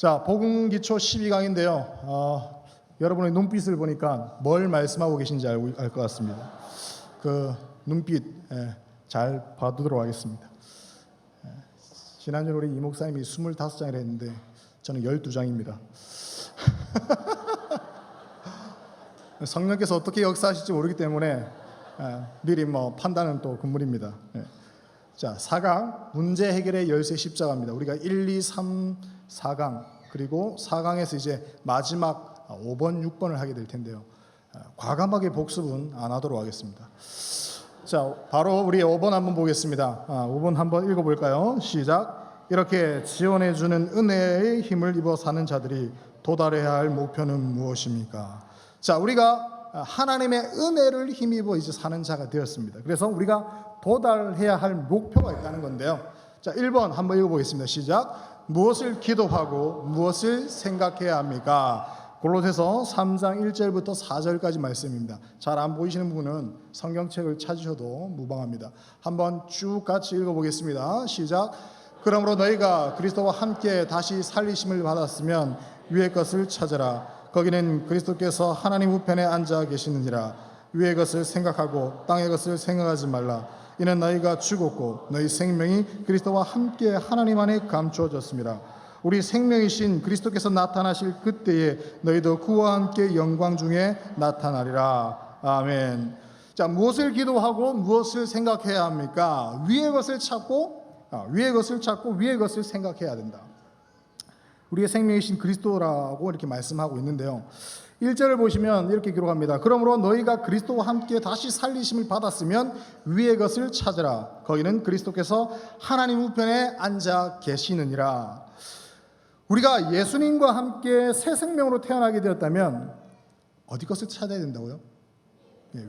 자, 복음기초 12강인데요. 여러분의 눈빛을 보니까 뭘 말씀하고 계신지 알 것 같습니다. 그 눈빛 잘 봐두도록 하겠습니다. 지난주 우리 이 목사님이 25장을 했는데 저는 12장입니다. 성령께서 어떻게 역사하실지 모르기 때문에 미리 판단은 또 금물입니다. 자, 4강 문제 해결의 열쇠 십자가입니다. 우리가 1, 2, 3, 4강 그리고 4강에서 이제 마지막 5번, 6번을 하게 될 텐데요. 과감하게 복습은 안 하도록 하겠습니다. 자, 바로 우리 5번 한번 보겠습니다. 5번 한번 읽어볼까요? 시작. 이렇게 지원해 주는 은혜의 힘을 입어 사는 자들이 도달해야 할 목표는 무엇입니까? 자, 우리가 하나님의 은혜를 힘입어 이제 사는 자가 되었습니다. 그래서 우리가 도달해야 할 목표가 있다는 건데요. 자, 1번 한번 읽어보겠습니다. 시작. 무엇을 기도하고 무엇을 생각해야 합니까? 골로새서 3장 1절부터 4절까지 말씀입니다. 잘 안 보이시는 분은 성경책을 찾으셔도 무방합니다. 한번 쭉 같이 읽어보겠습니다. 시작. 그러므로 너희가 그리스도와 함께 다시 살리심을 받았으면 위의 것을 찾으라. 거기는 그리스도께서 하나님 우편에 앉아 계시느니라. 위의 것을 생각하고 땅의 것을 생각하지 말라. 이는 너희가 죽었고 너희 생명이 그리스도와 함께 하나님 안에 감추어졌습니다. 우리 생명이신 그리스도께서 나타나실 그때에 너희도 그와 함께 영광 중에 나타나리라. 아멘. 자, 무엇을 기도하고 무엇을 생각해야 합니까? 위의 것을 찾고 위의 것을 생각해야 된다. 우리의 생명이신 그리스도라고 이렇게 말씀하고 있는데요. 1절을 보시면 이렇게 기록합니다. 그러므로 너희가 그리스도와 함께 다시 살리심을 받았으면 위의 것을 찾으라. 거기는 그리스도께서 하나님 우편에 앉아 계시느니라. 우리가 예수님과 함께 새 생명으로 태어나게 되었다면 어디 것을 찾아야 된다고요?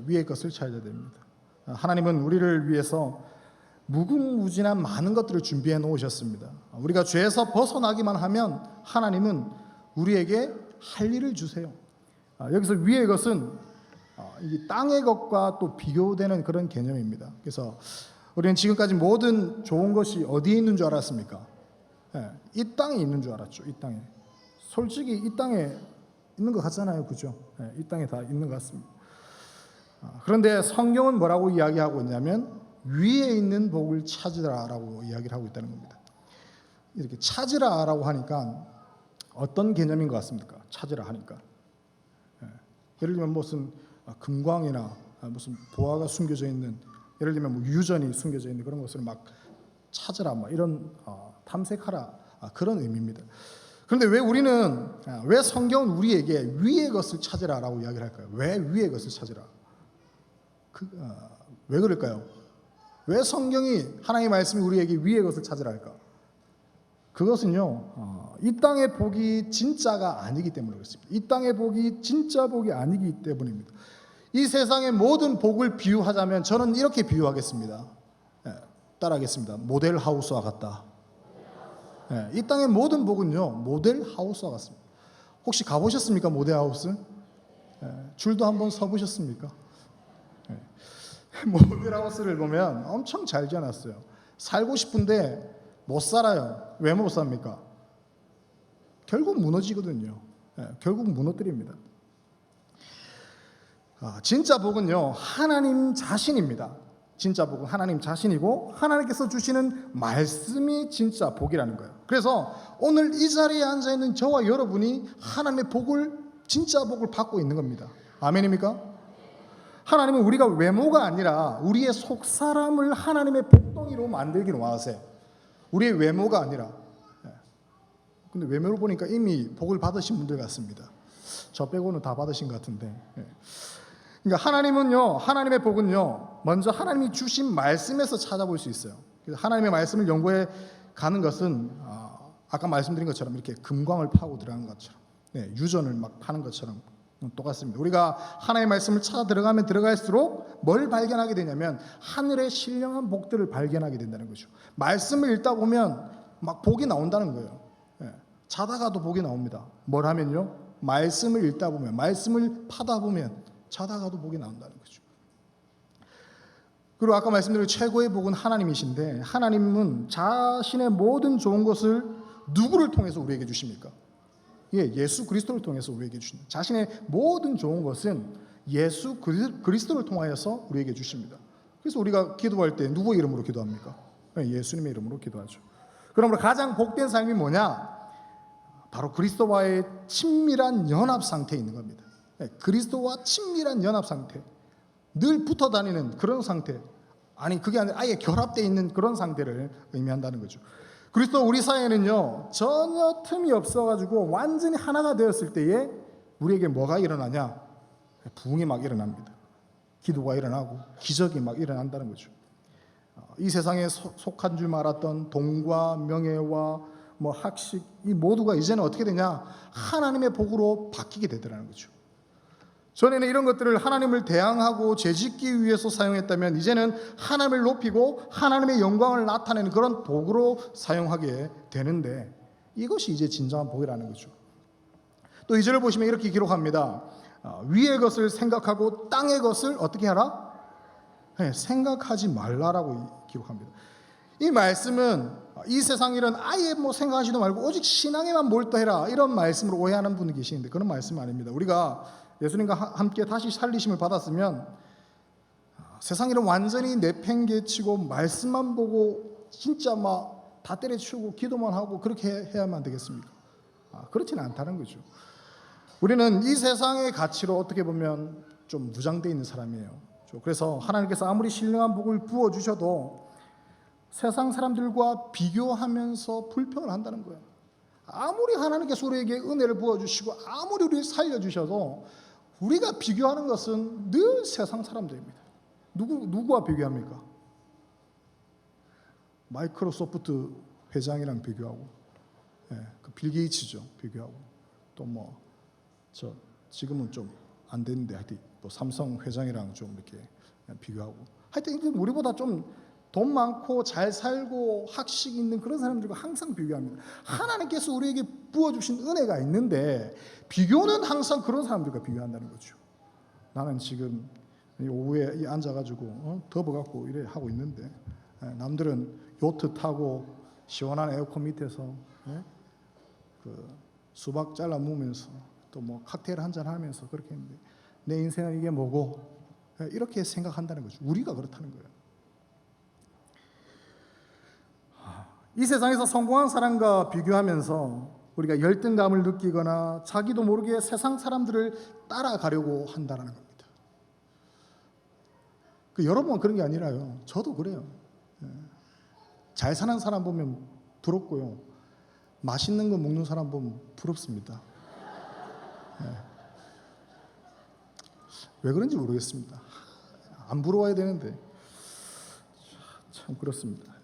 위의 것을 찾아야 됩니다. 하나님은 우리를 위해서 무궁무진한 많은 것들을 준비해 놓으셨습니다. 우리가 죄에서 벗어나기만 하면 하나님은 우리에게 할 일을 주세요. 여기서 위의 것은 이 땅의 것과 또 비교되는 그런 개념입니다. 그래서 우리는 지금까지 모든 좋은 것이 어디에 있는 줄 알았습니까? 이 땅에 있는 줄 알았죠. 이 땅에. 솔직히 이 땅에 있는 것 같잖아요. 그죠? 이 땅에 다 있는 것 같습니다. 그런데 성경은 뭐라고 이야기하고 있냐면 위에 있는 복을 찾으라라고 이야기를 하고 있다는 겁니다. 이렇게 찾으라라고 하니까 어떤 개념인 것 같습니까? 찾으라 하니까. 예를 들면 무슨 금광이나 무슨 보화가 숨겨져 있는, 예를 들면 유전이 숨겨져 있는 그런 것을 막 찾으라, 이런 탐색하라, 그런 의미입니다. 그런데 왜 성경은 우리에게 위의 것을 찾으라라고 이야기를 할까요? 왜 위의 것을 찾으라? 왜 그럴까요? 왜 성경이 하나님의 말씀이 우리에게 위의 것을 찾으라 할까? 그것은요, 이 땅의 복이 진짜가 아니기 때문에 그렇습니다. 이 땅의 복이 진짜 복이 아니기 때문입니다. 이 세상의 모든 복을 비유하자면 저는 이렇게 비유하겠습니다. 따라하겠습니다. 모델 하우스와 같다. 이 땅의 모든 복은요, 모델 하우스와 같습니다. 혹시 가보셨습니까? 모델 하우스? 줄도 한번 서보셨습니까? 모델 하우스를 보면 엄청 잘 지어놨어요. 살고 싶은데 못 살아요. 왜 못 삽니까? 결국 무너지거든요. 결국 무너뜨립니다. 진짜 복은요, 하나님 자신입니다. 진짜 복은 하나님 자신이고 하나님께서 주시는 말씀이 진짜 복이라는 거예요. 그래서 오늘 이 자리에 앉아있는 저와 여러분이 하나님의 복을, 진짜 복을 받고 있는 겁니다. 아멘입니까? 하나님은 우리가 외모가 아니라 우리의 속사람을 하나님의 복덩이로 만들기를 원하세요. 우리의 외모가 아니라. 근데 외모를 보니까 이미 복을 받으신 분들 같습니다. 저 빼고는 다 받으신 것 같은데. 그러니까 하나님의 복은요, 먼저 하나님이 주신 말씀에서 찾아볼 수 있어요. 그래서 하나님의 말씀을 연구해 가는 것은 아까 말씀드린 것처럼 이렇게 금광을 파고 들어가는 것처럼, 유전을 막 파는 것처럼 똑같습니다. 우리가 하나님의 말씀을 찾아 들어가면 들어갈수록 뭘 발견하게 되냐면 하늘의 신령한 복들을 발견하게 된다는 거죠. 말씀을 읽다 보면 막 복이 나온다는 거예요. 자다가도 복이 나옵니다. 뭘 하면요? 말씀을 읽다 보면, 말씀을 파다 보면 자다가도 복이 나온다는 거죠. 그리고 아까 말씀드린 최고의 복은 하나님이신데, 하나님은 자신의 모든 좋은 것을 누구를 통해서 우리에게 주십니까? 예수 그리스도를 통해서 우리에게 주십니다. 자신의 모든 좋은 것은 예수 그리스도를 통하여서 우리에게 주십니다. 그래서 우리가 기도할 때 누구 이름으로 기도합니까? 예수님의 이름으로 기도하죠. 그러므로 가장 복된 삶이 뭐냐? 바로 그리스도와의 친밀한 연합 상태에 있는 겁니다. 그리스도와 친밀한 연합 상태, 늘 붙어 다니는 그런 상태, 아니 그게 아니라 아예 결합되어 있는 그런 상태를 의미한다는 거죠. 그리스도 우리 사이에는요 전혀 틈이 없어가지고 완전히 하나가 되었을 때에 우리에게 뭐가 일어나냐? 부흥이 막 일어납니다. 기도가 일어나고 기적이 막 일어난다는 거죠. 이 세상에 속한 줄 알았던 돈과 명예와 뭐 학식 이 모두가 이제는 어떻게 되냐? 하나님의 복으로 바뀌게 되더라는 거죠. 전에는 이런 것들을 하나님을 대항하고 죄짓기 위해서 사용했다면 이제는 하나님을 높이고 하나님의 영광을 나타내는 그런 도구로 사용하게 되는데 이것이 이제 진정한 복이라는 거죠. 또 2절을 보시면 이렇게 기록합니다. 위의 것을 생각하고 땅의 것을 어떻게 하라? 생각하지 말라라고 기록합니다. 이 말씀은 이 세상 일은 아예 뭐 생각하지도 말고 오직 신앙에만 몰두해라 이런 말씀으로 오해하는 분이 계시는데 그런 말씀은 아닙니다. 우리가 예수님과 함께 다시 살리심을 받았으면 세상 일은 완전히 내팽개치고 말씀만 보고 진짜 막 다 때려치우고 기도만 하고 그렇게 해야만 되겠습니까? 그렇지는 않다는 거죠. 우리는 이 세상의 가치로 어떻게 보면 좀 무장되어 있는 사람이에요. 그래서 하나님께서 아무리 신령한 복을 부어주셔도 세상 사람들과 비교하면서 불평을 한다는 거예요. 아무리 하나님께서 우리에게 은혜를 부어주시고 아무리 우리를 살려주셔도 우리가 비교하는 것은 늘 세상 사람들입니다. 누구와 비교합니까? 마이크로소프트 회장이랑 비교하고, 그 빌 게이츠죠 비교하고, 또 뭐 지금은 좀 안 되는데 하여튼 또 삼성 회장이랑 좀 이렇게 비교하고, 하여튼 우리보다 좀 돈 많고 잘 살고 학식 있는 그런 사람들과 항상 비교합니다. 하나님께서 우리에게 부어주신 은혜가 있는데 비교는 항상 그런 사람들과 비교한다는 거죠. 나는 지금 오후에 앉아가지고 덮어갖고 이래 하고 있는데 남들은 요트 타고 시원한 에어컨 밑에서 그 수박 잘라 먹으면서 또 뭐 칵테일 한잔 하면서 그렇게 했는데 내 인생은 이게 뭐고 이렇게 생각한다는 거죠. 우리가 그렇다는 거예요. 이 세상에서 성공한 사람과 비교하면서 우리가 열등감을 느끼거나 자기도 모르게 세상 사람들을 따라가려고 한다는 겁니다. 여러분은 그런 게 아니라요. 저도 그래요. 잘 사는 사람 보면 부럽고요. 맛있는 거 먹는 사람 보면 부럽습니다. 왜 그런지 모르겠습니다. 안 부러워야 되는데 참 그렇습니다.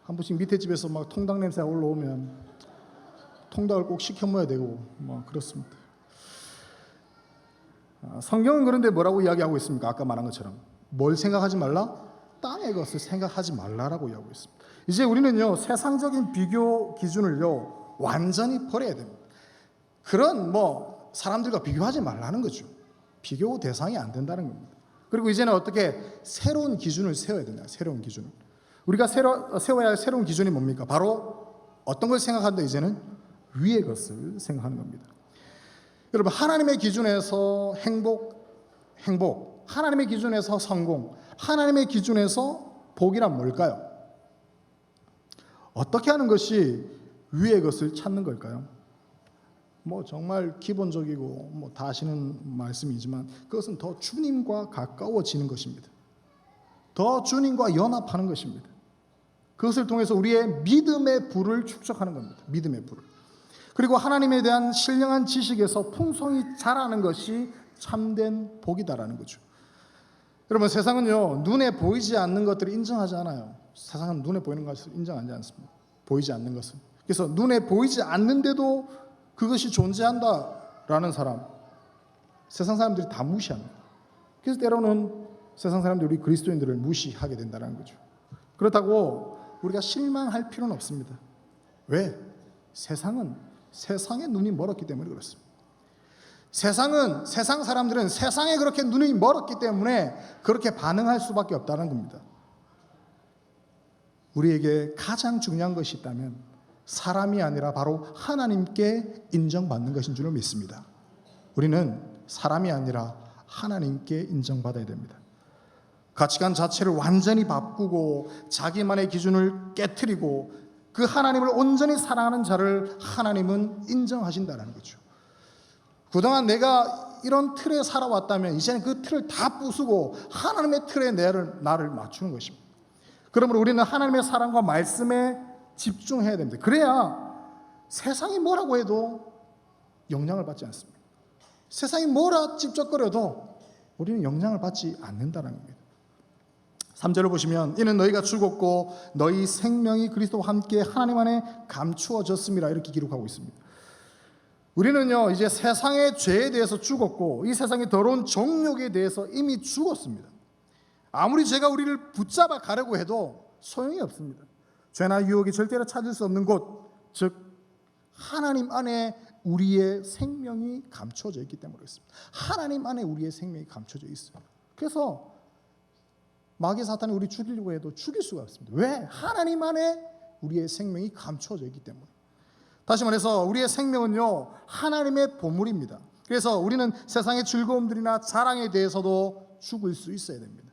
한 번씩 밑에 집에서 막 통닭 냄새가 올라오면 통닭을 꼭 시켜 먹어야 되고 뭐 그렇습니다. 성경은 그런데 뭐라고 이야기하고 있습니까? 아까 말한 것처럼 뭘 생각하지 말라? 땅의 것을 생각하지 말라라고 이야기하고 있습니다. 이제 우리는요 세상적인 비교 기준을요 완전히 버려야 됩니다. 그런 뭐 사람들과 비교하지 말라는 거죠. 비교 대상이 안 된다는 겁니다. 그리고 이제는 어떻게 새로운 기준을 세워야 되냐? 새로운 기준을. 우리가 세워야 할 새로운 기준이 뭡니까? 바로 어떤 걸 생각한다? 이제는 위의 것을 생각하는 겁니다. 여러분 하나님의 기준에서 행복, 하나님의 기준에서 성공, 하나님의 기준에서 복이란 뭘까요? 어떻게 하는 것이 위의 것을 찾는 걸까요? 뭐 정말 기본적이고 뭐 다 아시는 말씀이지만 그것은 더 주님과 가까워지는 것입니다. 더 주님과 연합하는 것입니다. 그것을 통해서 우리의 믿음의 불을 축적하는 겁니다. 믿음의 불을. 그리고 하나님에 대한 신령한 지식에서 풍성히 자라는 것이 참된 복이다라는 거죠. 여러분 세상은요 눈에 보이지 않는 것들을 인정하지 않아요. 세상은 눈에 보이는 것을 인정하지 않습니다. 보이지 않는 것은. 그래서 눈에 보이지 않는데도 그것이 존재한다라는 사람, 세상 사람들이 다 무시합니다. 그래서 때로는 세상 사람들이 우리 그리스도인들을 무시하게 된다는 거죠. 그렇다고 우리가 실망할 필요는 없습니다. 왜? 세상은 세상의 눈이 멀었기 때문에 그렇습니다. 세상 사람들은 세상에 그렇게 눈이 멀었기 때문에 그렇게 반응할 수밖에 없다는 겁니다. 우리에게 가장 중요한 것이 있다면 사람이 아니라 바로 하나님께 인정받는 것인 줄 믿습니다. 우리는 사람이 아니라 하나님께 인정받아야 됩니다. 가치관 자체를 완전히 바꾸고 자기만의 기준을 깨트리고 그 하나님을 온전히 사랑하는 자를 하나님은 인정하신다는 거죠. 그동안 내가 이런 틀에 살아왔다면 이제는 그 틀을 다 부수고 하나님의 틀에 나를 맞추는 것입니다. 그러므로 우리는 하나님의 사랑과 말씀에 집중해야 됩니다. 그래야 세상이 뭐라고 해도 영향을 받지 않습니다. 세상이 뭐라 찝쩍거려도 우리는 영향을 받지 않는다는 겁니다. 3절을 보시면 이는 너희가 죽었고 너희 생명이 그리스도와 함께 하나님 안에 감추어졌습니다. 이렇게 기록하고 있습니다. 우리는요 이제 세상의 죄에 대해서 죽었고 이 세상의 더러운 정욕에 대해서 이미 죽었습니다. 아무리 죄가 우리를 붙잡아 가려고 해도 소용이 없습니다. 죄나 유혹이 절대로 찾을 수 없는 곳, 즉 하나님 안에 우리의 생명이 감춰져 있기 때문에 그렇습니다. 하나님 안에 우리의 생명이 감춰져 있어요. 그래서 마귀 사탄이 우리 죽이려고 해도 죽일 수가 없습니다. 왜? 하나님 안에 우리의 생명이 감춰져 있기 때문에. 다시 말해서 우리의 생명은요 하나님의 보물입니다. 그래서 우리는 세상의 즐거움들이나 자랑에 대해서도 죽을 수 있어야 됩니다.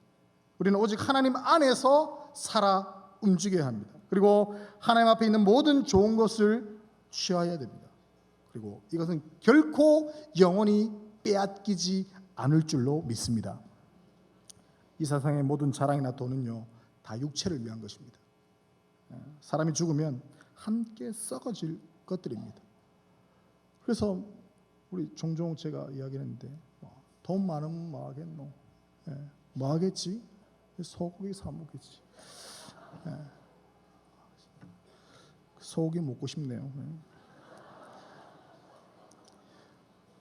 우리는 오직 하나님 안에서 살아 움직여야 합니다. 그리고 하나님 앞에 있는 모든 좋은 것을 취하여야 됩니다. 그리고 이것은 결코 영원히 빼앗기지 않을 줄로 믿습니다. 이 세상의 모든 자랑이나 돈은요 다 육체를 위한 것입니다. 사람이 죽으면 함께 썩어질 것들입니다. 그래서 우리 종종 제가 이야기했는데 돈 많으면 뭐 하겠노? 뭐 하겠지? 소고기 사 먹겠지. 소고기 먹고 싶네요.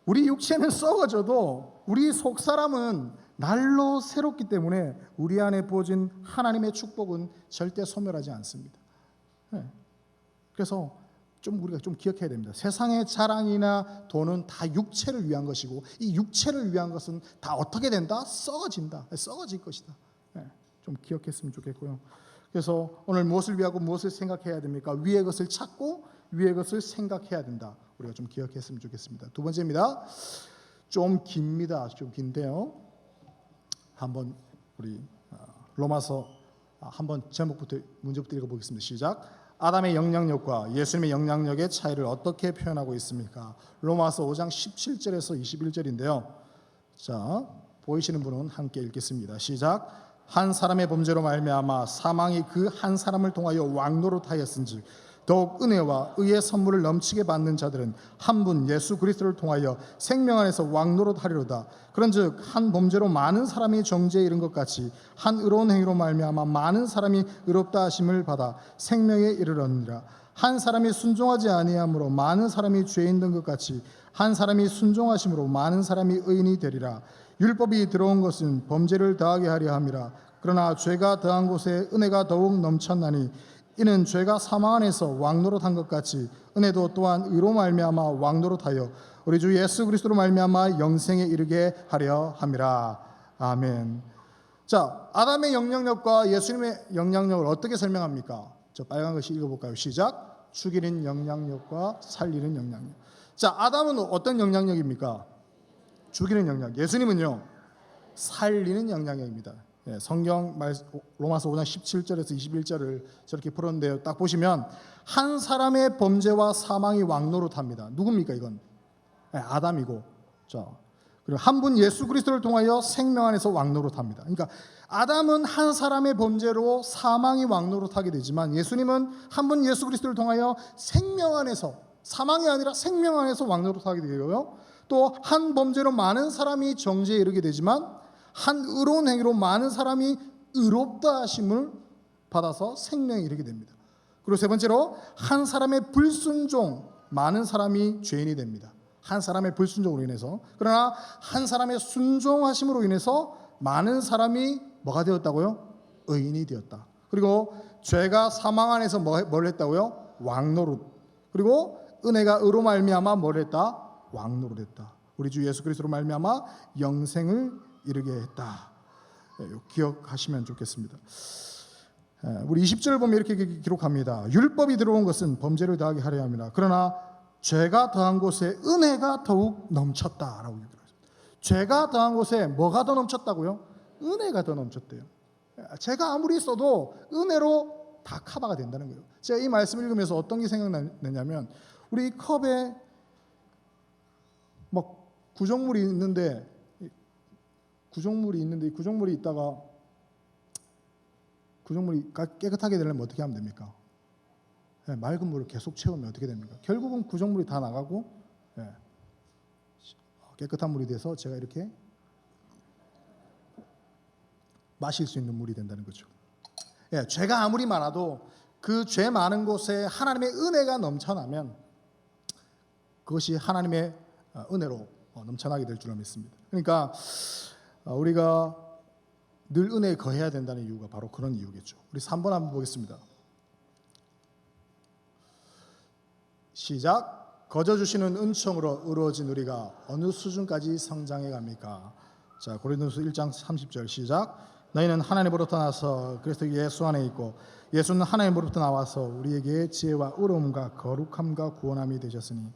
우리 육체는 썩어져도 우리 속사람은 날로 새롭기 때문에 우리 안에 부어진 하나님의 축복은 절대 소멸하지 않습니다. 그래서 우리가 좀 기억해야 됩니다. 세상의 자랑이나 돈은 다 육체를 위한 것이고 이 육체를 위한 것은 다 어떻게 된다? 썩어진다. 썩어질 것이다. 좀 기억했으면 좋겠고요. 그래서 오늘 무엇을 위하고 무엇을 생각해야 됩니까? 위의 것을 찾고 위의 것을 생각해야 된다. 우리가 좀 기억했으면 좋겠습니다. 두 번째입니다. 좀 깁니다. 좀 긴데요. 한번 우리 로마서 한번 제목부터 문제부터 읽어보겠습니다. 시작. 아담의 영향력과 예수님의 영향력의 차이를 어떻게 표현하고 있습니까? 로마서 5장 17절에서 21절인데요. 자, 보이시는 분은 함께 읽겠습니다. 시작. 한 사람의 범죄로 말미암아 사망이 그 한 사람을 통하여 왕노릇하였은즉 더욱 은혜와 의의 선물을 넘치게 받는 자들은 한 분 예수 그리스도를 통하여 생명 안에서 왕노릇하리로다. 그런즉 한 범죄로 많은 사람이 정죄에 이른 것 같이 한 의로운 행위로 말미암아 많은 사람이 의롭다 하심을 받아 생명에 이르렀느니라. 한 사람이 순종하지 아니함으로 많은 사람이 죄인 된 것 같이 한 사람이 순종하심으로 많은 사람이 의인이 되리라. 율법이 들어온 것은 범죄를 더하게 하려 함이라. 그러나 죄가 더한 곳에 은혜가 더욱 넘쳤나니 이는 죄가 사망 안에서 왕노릇한 것 같이 은혜도 또한 의로 말미암아 왕노릇하여 우리 주 예수 그리스도로 말미암아 영생에 이르게 하려 함이라. 아멘. 자, 아담의 영향력과 예수님의 영향력을 어떻게 설명합니까? 저 빨간 것이 읽어볼까요? 시작. 죽이는 영향력과 살리는 영향력. 자, 아담은 어떤 영향력입니까? 죽이는 영향력. 예수님은요 살리는 영향력입니다. 성경 로마서 5장 17절에서 21절을 저렇게 풀었는데요. 딱 보시면 한 사람의 범죄와 사망이 왕노릇합니다. 누굽니까 이건? 아담이고. 자, 그리고 한 분 예수 그리스도를 통하여 생명 안에서 왕노릇합니다. 그러니까 아담은 한 사람의 범죄로 사망이 왕노릇하게 되지만 예수님은 한 분 예수 그리스도를 통하여 생명 안에서 사망이 아니라 생명 안에서 왕노릇하게 되고요. 또 한 범죄로 많은 사람이 정죄에 이르게 되지만 한 의로운 행위로 많은 사람이 의롭다 하심을 받아서 생명에 이르게 됩니다. 그리고 세 번째로 한 사람의 불순종 많은 사람이 죄인이 됩니다. 한 사람의 불순종으로 인해서. 그러나 한 사람의 순종하심으로 인해서 많은 사람이 뭐가 되었다고요? 의인이 되었다. 그리고 죄가 사망 안에서 뭘 했다고요? 왕노릇. 그리고 은혜가 의로 말미암아 뭘 했다? 왕노릇했다. 우리 주 예수 그리스도로 말미암아 영생을 이르게 했다. 기억하시면 좋겠습니다. 우리 20절을 보면 이렇게 기록합니다. 율법이 들어온 것은 범죄를 더하게 하려 함이라. 그러나 죄가 더한 곳에 은혜가 더욱 넘쳤다라고 얘기합니다. 죄가 더한 곳에 뭐가 더 넘쳤다고요? 은혜가 더 넘쳤대요. 죄가 아무리 있어도 은혜로 다 커버가 된다는 거예요. 제가 이 말씀을 읽으면서 어떤 게 생각나냐면 우리 컵에 막 구정물이 있는데 이 구정물이 있다가 구정물이 깨끗하게 되려면 어떻게 하면 됩니까? 맑은 물을 계속 채우면 어떻게 됩니까? 결국은 구정물이 다 나가고 깨끗한 물이 돼서 제가 이렇게 마실 수 있는 물이 된다는 거죠. 죄가 아무리 많아도 그 죄 많은 곳에 하나님의 은혜가 넘쳐나면 그것이 하나님의 은혜로 넘쳐나게 될 줄로 믿습니다. 그러니까 우리가 늘 은혜에 거해야 된다는 이유가 바로 그런 이유겠죠. 우리 3번 한번 보겠습니다. 시작. 거저 주시는 은총으로 이루어진 우리가 어느 수준까지 성장해 갑니까? 자, 고린도서 1장 30절 시작. 너희는 하나님으로부터 나서 그리스도 예수 안에 있고 예수는 하나님으로부터 나와서 우리에게 지혜와 의로움과 거룩함과 구원함이 되셨으니.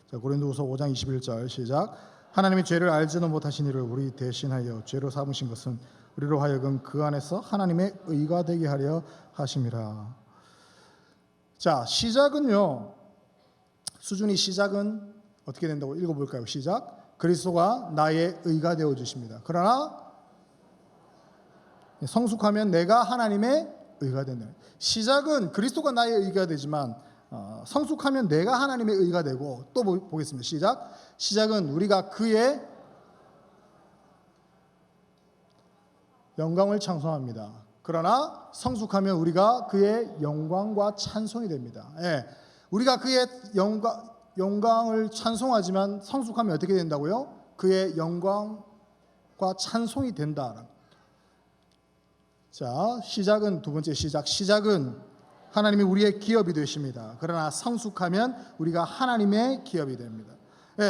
자, 고린도서 5장 21절 시작. 하나님이 죄를 알지도 못하신 이를 우리 대신하여 죄로 삼으신 것은 우리로 하여금 그 안에서 하나님의 의가 되게 하려 하심이라. 자, 시작은요. 시작은 어떻게 된다고 읽어볼까요? 시작. 그리스도가 나의 의가 되어 주십니다. 그러나 성숙하면 내가 하나님의 의가 된다. 시작은 그리스도가 나의 의가 되지만 성숙하면 내가 하나님의 의가 되고, 또 보겠습니다. 시작. 시작은 우리가 그의 영광을 찬송합니다. 그러나 성숙하면 우리가 그의 영광과 찬송이 됩니다. 우리가 그의 영광을 찬송하지만 성숙하면 어떻게 된다고요? 그의 영광과 찬송이 된다. 자, 시작은 두 번째 시작은 하나님이 우리의 기업이 되십니다. 그러나 성숙하면 우리가 하나님의 기업이 됩니다.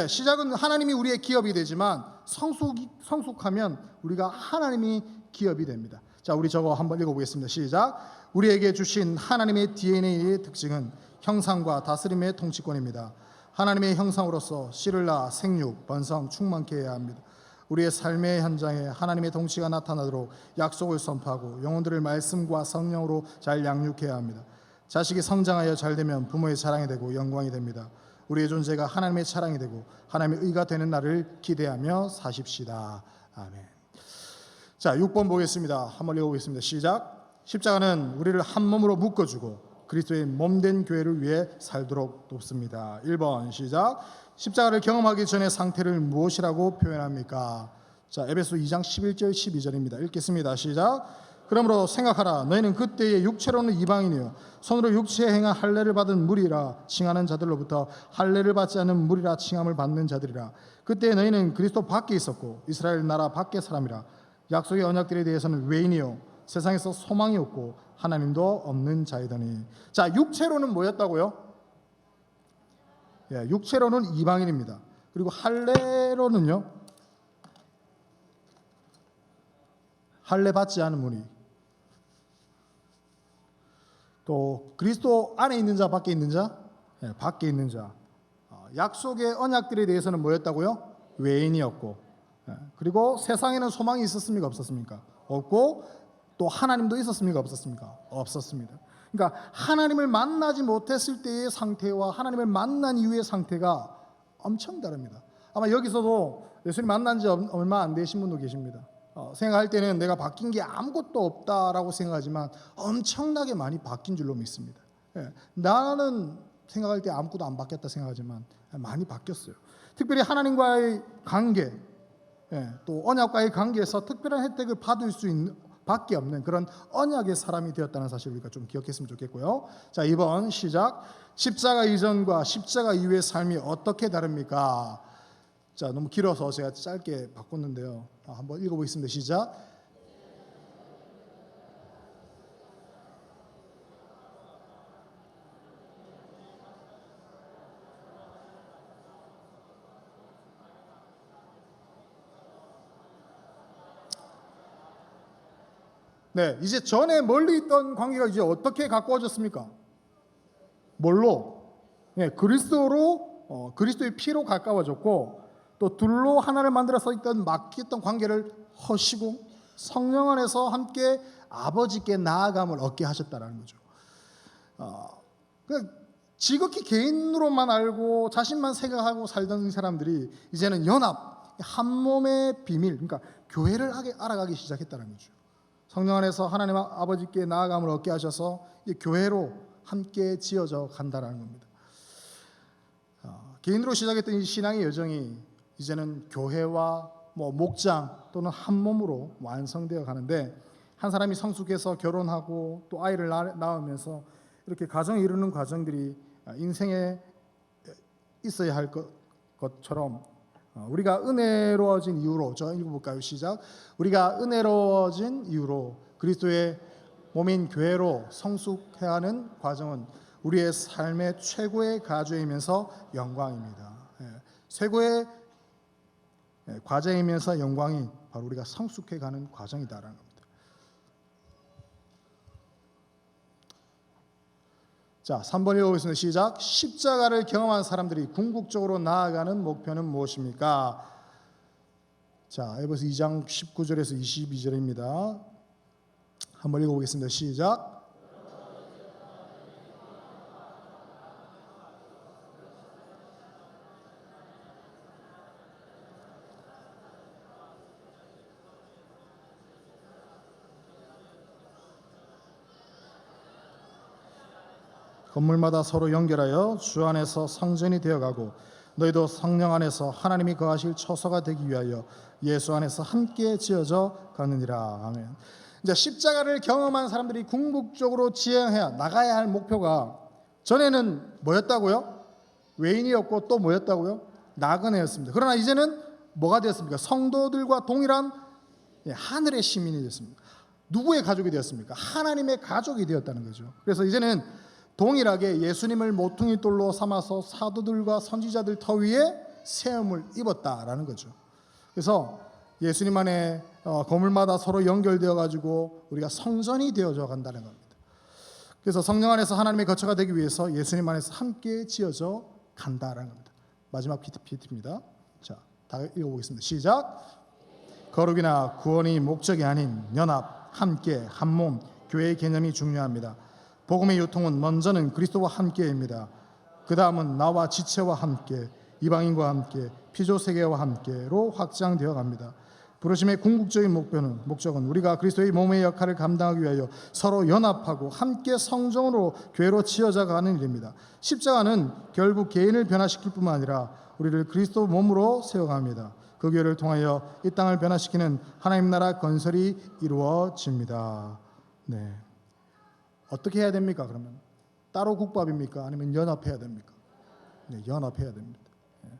시작은 하나님이 우리의 기업이 되지만 성숙하면 우리가 하나님이 기업이 됩니다. 자, 우리 저거 한번 읽어보겠습니다. 시작. 우리에게 주신 하나님의 DNA의 특징은 형상과 다스림의 통치권입니다. 하나님의 형상으로서 씨를 낳아 생육, 번성, 충만케 해야 합니다. 우리의 삶의 현장에 하나님의 통치가 나타나도록 약속을 선포하고 영혼들을 말씀과 성령으로 잘 양육해야 합니다. 자식이 성장하여 잘 되면 부모의 자랑이 되고 영광이 됩니다. 우리의 존재가 하나님의 자랑이 되고 하나님의 의가 되는 날을 기대하며 사십시다. 아멘. 자, 6번 보겠습니다. 한번 읽어보겠습니다. 시작. 십자가는 우리를 한 몸으로 묶어주고 그리스도의 몸된 교회를 위해 살도록 돕습니다. 1번 시작. 십자가를 경험하기 전의 상태를 무엇이라고 표현합니까? 자, 에베소 2장 11절 12절입니다. 읽겠습니다. 시작. 그러므로 생각하라. 너희는 그때의 육체로는 이방인이요 손으로 육체에 행한 할례를 받은 무리라 칭하는 자들로부터 할례를 받지 않은 무리라 칭함을 받는 자들이라. 그때 너희는 그리스도 밖에 있었고 이스라엘 나라 밖의 사람이라. 약속의 언약들에 대해서는 외인이요 세상에서 소망이 없고 하나님도 없는 자이더니. 자, 육체로는 뭐였다고요? 육체로는 이방인입니다. 그리고 할례로는요, 할례 받지 않은 무리. 또 그리스도 안에 있는 자, 밖에 있는 자, 밖에 있는 자. 약속의 언약들에 대해서는 뭐였다고요? 외인이었고. 그리고 세상에는 소망이 있었습니까? 없었습니까? 없고, 또 하나님도 있었습니까? 없었습니까? 없었습니다. 그러니까 하나님을 만나지 못했을 때의 상태와 하나님을 만난 이후의 상태가 엄청 다릅니다. 아마 여기서도 예수님 만난 지 얼마 안 되신 분도 계십니다. 생각할 때는 내가 바뀐 게 아무것도 없다라고 생각하지만 엄청나게 많이 바뀐 줄로 믿습니다. 나는 생각할 때 아무것도 안 바뀌었다 생각하지만 많이 바뀌었어요. 특별히 하나님과의 관계, 또 언약과의 관계에서 특별한 혜택을 받을 수 있는 밖에 없는 그런 언약의 사람이 되었다는 사실 우리가 좀 기억했으면 좋겠고요. 자, 2번 시작. 십자가 이전과 십자가 이후의 삶이 어떻게 다릅니까? 자, 너무 길어서 제가 짧게 바꿨는데요. 한번 읽어보겠습니다. 시작. 네, 이제 전에 멀리 있던 관계가 이제 어떻게 가까워졌습니까? 뭘로? 네, 그리스도로 그리스도의 피로 가까워졌고 또 둘로 하나를 만들어서 있던 막혔던 관계를 허시고 성령 안에서 함께 아버지께 나아감을 얻게 하셨다라는 거죠. 그 지극히 개인으로만 알고 자신만 생각하고 살던 이 사람들이 이제는 연합, 한 몸의 비밀, 그러니까 교회를 알아가기 시작했다는 거죠. 성령 안에서 하나님 아버지께 나아감을 얻게 하셔서 이 교회로 함께 지어져 간다라는 겁니다. 개인으로 시작했던 이 신앙의 여정이 이제는 교회와 목장 또는 한 몸으로 완성되어 가는데, 한 사람이 성숙해서 결혼하고 또 아이를 낳으면서 이렇게 가정을 이루는 과정들이 인생에 있어야 할 것처럼 우리가 은혜로워진 이유로, 저 읽어볼까요? 시작. 우리가 은혜로워진 이유로 그리스도의 몸인 교회로 성숙해야 하는 과정은 우리의 삶의 최고의 가주이면서 영광입니다. 최고의 과정이면서 영광이 바로 우리가 성숙해가는 과정이다라는 겁니다. 자, 3번 읽어보겠습니다. 시작. 십자가를 경험한 사람들이 궁극적으로 나아가는 목표는 무엇입니까? 자, 에베소 2장 19절에서 22절입니다. 한번 읽어보겠습니다. 시작. 건물마다 서로 연결하여 주 안에서 성전이 되어가고 너희도 성령 안에서 하나님이 거하실 처소가 되기 위하여 예수 안에서 함께 지어져 가느니라. 아멘. 이제 십자가를 경험한 사람들이 궁극적으로 지향해야 나가야 할 목표가 전에는 뭐였다고요? 외인이었고 또 뭐였다고요? 나그네였습니다. 그러나 이제는 뭐가 되었습니까? 성도들과 동일한 하늘의 시민이 되었습니다. 누구의 가족이 되었습니까? 하나님의 가족이 되었다는 거죠. 그래서 이제는 동일하게 예수님을 모퉁이 돌로 삼아서 사도들과 선지자들 터 위에 세움을 입었다라는 거죠. 그래서 예수님 안에 건물마다 서로 연결되어 가지고 우리가 성전이 되어져 간다는 겁니다. 그래서 성령 안에서 하나님의 거처가 되기 위해서 예수님 안에서 함께 지어져 간다라는 겁니다. 마지막 PPT입니다. 자, 다 읽어보겠습니다. 시작. 거룩이나 구원이 목적이 아닌 연합, 함께, 한 몸, 교회의 개념이 중요합니다. 복음의 유통은 먼저는 그리스도와 함께입니다. 그 다음은 나와 지체와 함께, 이방인과 함께, 피조 세계와 함께로 확장되어 갑니다. 부르심의 궁극적인 목적은 우리가 그리스도의 몸의 역할을 감당하기 위하여 서로 연합하고 함께 성전으로 교회로 지어져 가는 일입니다. 십자가는 결국 개인을 변화시킬 뿐만 아니라 우리를 그리스도 몸으로 세워갑니다. 그 교회를 통하여 이 땅을 변화시키는 하나님 나라 건설이 이루어집니다. 네. 어떻게 해야 됩니까? 그러면 따로 국밥입니까? 아니면 연합해야 됩니까? 네, 연합해야 됩니다. 네.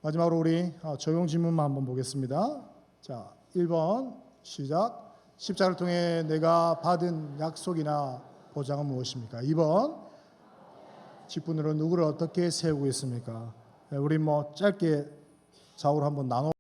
마지막으로 우리 적용 질문만 한번 보겠습니다. 자, 1번 시작. 십자가를 통해 내가 받은 약속이나 보장은 무엇입니까? 2번 직분으로 누구를 어떻게 세우고 있습니까? 네, 우리 짧게 좌우로 한번 나눠